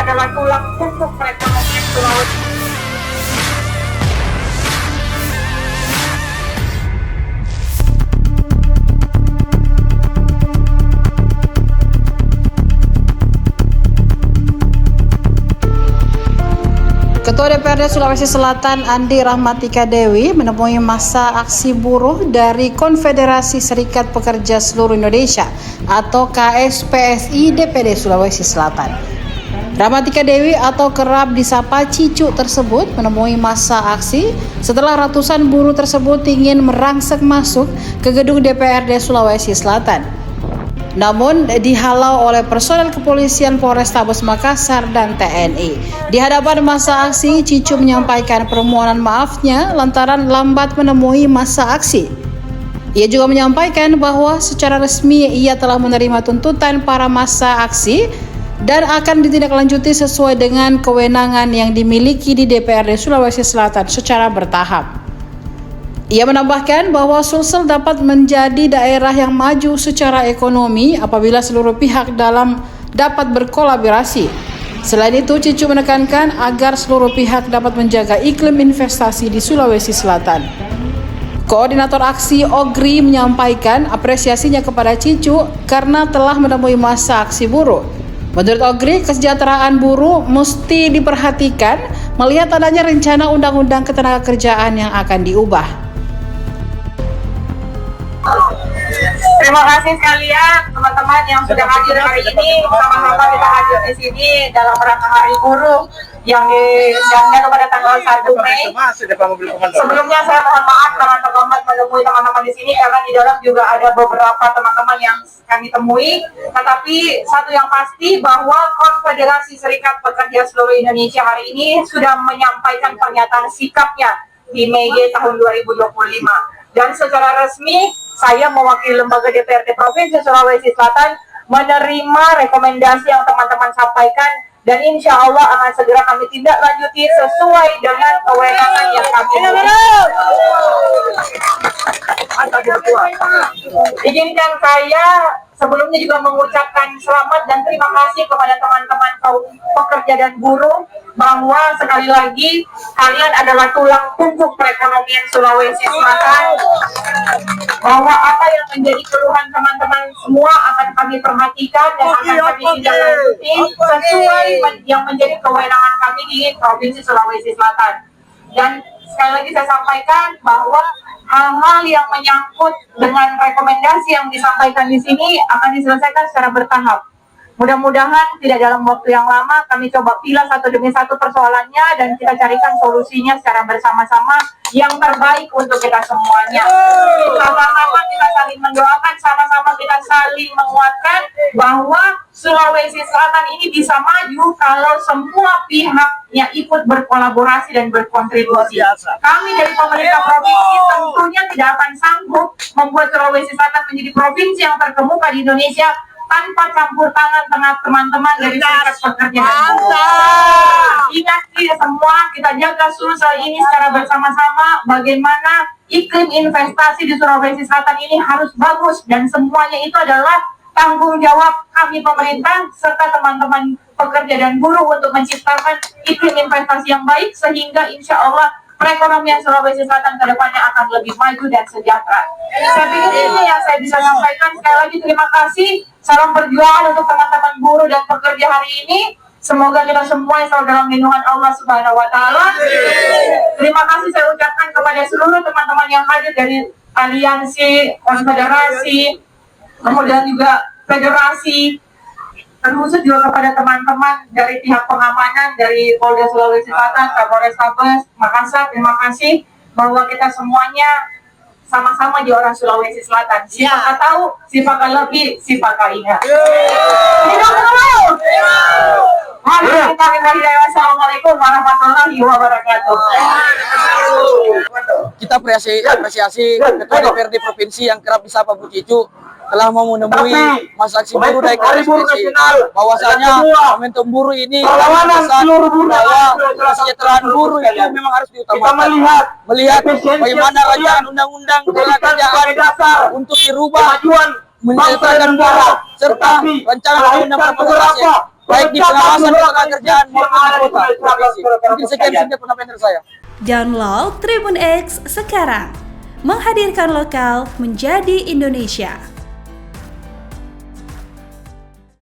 adalah tulang punggung perekonomian Sulawesi. Ketua DPRD Sulawesi Selatan Andi Rahmatika Dewi menemui massa aksi buruh dari Konfederasi Serikat Pekerja Seluruh Indonesia atau KSPSI DPD Sulawesi Selatan. Rahmatika Dewi atau kerap disapa Cicu tersebut menemui massa aksi setelah ratusan buruh tersebut ingin merangsek masuk ke gedung DPRD Sulawesi Selatan. Namun dihalau oleh personel kepolisian Polrestabes Makassar dan TNI. Di hadapan massa aksi, Cicu menyampaikan permohonan maafnya lantaran lambat menemui massa aksi. Ia juga menyampaikan bahwa secara resmi ia telah menerima tuntutan para massa aksi dan akan ditindaklanjuti sesuai dengan kewenangan yang dimiliki di DPRD Sulawesi Selatan secara bertahap. Ia menambahkan bahwa Sulsel dapat menjadi daerah yang maju secara ekonomi apabila seluruh pihak dapat berkolaborasi. Selain itu, Cicu menekankan agar seluruh pihak dapat menjaga iklim investasi di Sulawesi Selatan. Koordinator aksi Ogri menyampaikan apresiasinya kepada Cicu karena telah menemui massa aksi buruh. Menurut Ogri, kesejahteraan buruh mesti diperhatikan melihat adanya rencana undang-undang ketenagakerjaan yang akan diubah. Terima kasih sekalian teman-teman yang sudah hadir hari ini. Sama-sama kita hadir di sini dalam rangka Hari Buruh yang dijangka kepada tanggal 1 Mei. Sebelumnya saya mohon maaf teman-teman menemui teman-teman di sini karena di dalam juga ada beberapa teman-teman yang kami temui. Tetapi satu yang pasti bahwa Konfederasi Serikat Pekerja Seluruh Indonesia hari ini sudah menyampaikan pernyataan sikapnya di Mei tahun 2025. Dan secara resmi saya mewakili lembaga DPRD Provinsi Sulawesi Selatan menerima rekomendasi yang teman-teman sampaikan dan insya Allah akan segera kami tindak lanjuti sesuai dengan kewenangan yang kami miliki. Izinkan saya sebelumnya juga mengucapkan selamat dan terima kasih kepada teman-teman kaum pekerja dan buruh bahwa sekali lagi kalian adalah tulang punggung perekonomian Sulawesi Selatan, bahwa apa yang menjadi keluhan teman-teman semua akan kami perhatikan dan akan kami tindak lanjuti sesuai yang menjadi kewenangan kami di Provinsi Sulawesi Selatan. Dan sekali lagi saya sampaikan bahwa hal-hal yang menyangkut dengan rekomendasi yang disampaikan di sini akan diselesaikan secara bertahap. Mudah-mudahan tidak dalam waktu yang lama kami coba pilah satu demi satu persoalannya dan kita carikan solusinya secara bersama-sama yang terbaik untuk kita semuanya. Sama-sama kita saling mendoakan, sama-sama kita saling menguatkan bahwa Sulawesi Selatan ini bisa maju kalau semua pihaknya ikut berkolaborasi dan berkontribusi. Kami dari pemerintah provinsi tentunya tidak akan sanggup membuat Sulawesi Selatan menjadi provinsi yang terkemuka di Indonesia tanpa campur tangan teman-teman dari serikat pekerja dan buruh. Ingat semua, kita jaga Sulsel ini secara bersama-sama. Bagaimana iklim investasi di Sulawesi Selatan ini harus bagus dan semuanya itu adalah tanggung jawab kami pemerintah serta teman-teman pekerja dan buruh untuk menciptakan iklim investasi yang baik sehingga insya Allah perekonomian Sulawesi Selatan ke depannya akan lebih maju dan sejahtera. Saya pikir ini yang saya bisa sampaikan. Sekali lagi terima kasih. Salam perjuangan untuk teman-teman buruh dan pekerja hari ini. Semoga kita semua selalu dalam lindungan Allah Subhanahu wa Ta'ala. Terima kasih saya ucapkan kepada seluruh teman-teman yang hadir dari aliansi, konfederasi, kemudian juga federasi, terkhusus juga kepada teman-teman dari pihak pengamanan dari Polda Sulawesi Selatan, Polrestabes Makassar. Terima kasih bahwa kita semuanya sama-sama di orang Sulawesi Selatan. Siapa tahu, siapa lebih, siapa ingat. Hidup dulu. Assalamualaikum warahmatullahi wabarakatuh. Kita apresiasi Ketua DPRD Provinsi yang kerap disapa Bu Cicu telah mau menemui masa aksi buruh dari KSPSI. Bahwasanya momentum buruh ini bahwa kesejahteraan buruh itu memang harus diutamakan. Melihat bagaimana rancangan undang-undang ketenagakerjaan untuk dirubah menyesuaikan buruh serta rancangan undang-undang reformasi baik di pengawasan ketenaga kerjaan maupun di kota provinsi. Mungkin sekian singkat pendapat saya. Download Tribun X sekarang. Menghadirkan lokal menjadi Indonesia.